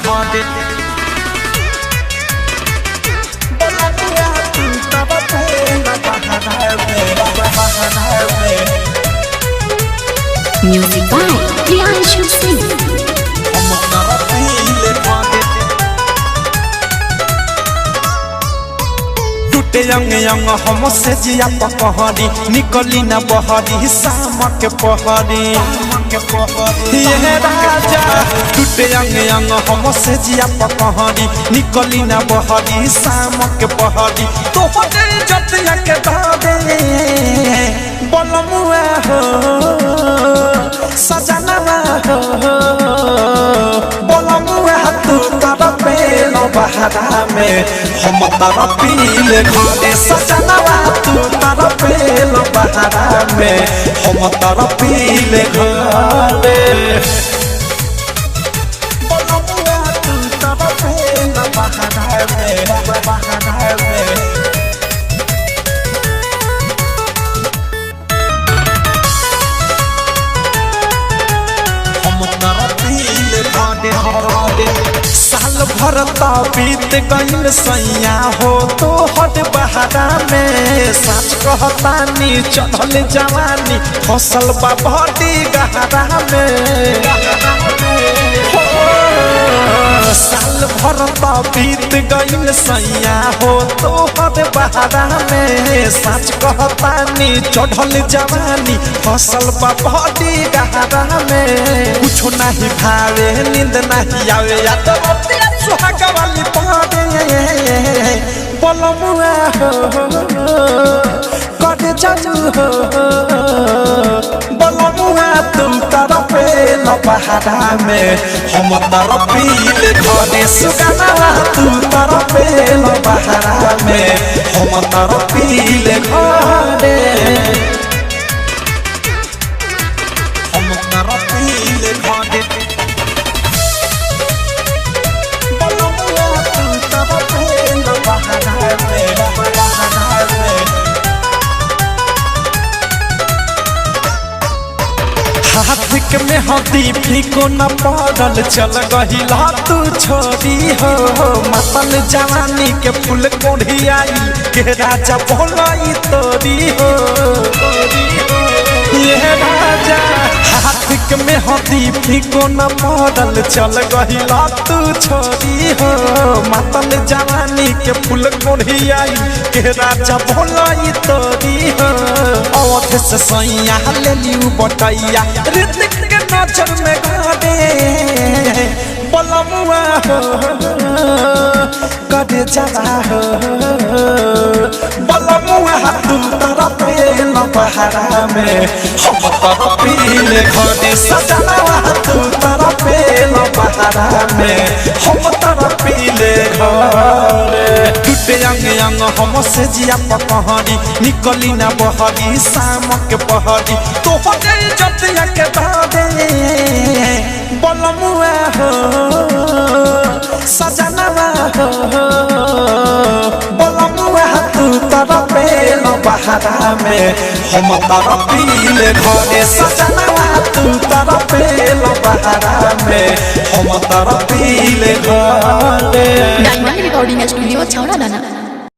घाटे बलमुआ तू तब पेला बहाना में Music by Priyanshu Singh. हम तारा पीले घाटे टूटे यंग यंग हम से जिया पकहरी निकली न बहरी शाम के पहरी ये राजा टूटे यंग यंग हम से जिया पकहरी निकली न बहरी शाम के पहरी तो होते जतिया के दादे बलमुआ हो सजनवा हो बलमुआ तू तारा पेलो बहारा में हम तारा पीले घाटे सजनवा तू तारा पेलो बहारा में हम तारा पीले घाटे बलमुआ तू तारा पेलो बहारा में साल भर बीत गईल सैया हो तो हट बहारा में सच कहतानी चढ़ल जवानी फसल बाबी गहरा में साल भर बीत गईल सैया हो तो हट बहारा में सच कहतानी चढ़ल जवानी फसल बाबी गहरा में कुछ नहीं भावे नींद नहीं आवे या तो सुहागा वाली पावे बलमुआ हो कट जाऊ हो बलमुआ तुम तारा पेला बहारा में हम तारा पीले घरे सुगना तू तारा पेला बहारा में हम तारा पीले घरे हम तारा पीले घरे हाथ में हदी फीको न पड़ल चल गहिला तू छोरी हो मतल जवानी के फूल कोढ़ियाई के राजा बोलाई तोरी हो ये राजा हाथ में हदी फीको न पड़ल चल गहिला तू छोरी हो मतल जवानी के फूल कोढ़ियाई के राजा बोलाई तोरी हो अवध से सैया ले लियो बटैया ऋतिक के नजर में गाड़े बलमुआ हो कदे जरा हो बलमुआ तू तारा पेला बहारा में हम तारा पीले घरे सजनवा तू तारा पेला बहारा में हम तारा पीले घरे टूटे अंग अंग हम से जिया पकहरी निकली न बहरी शाम के पहरी तो होते जतिया के दादे बलमुआ हो सजनवा हो बलमुआ तू तारा पेला बहारा में हम तारा पीले घरे सजनवा तू तारा पेला बहारा में हम तारा पीले घरे Diamond Recording Studio, Chowra Dana.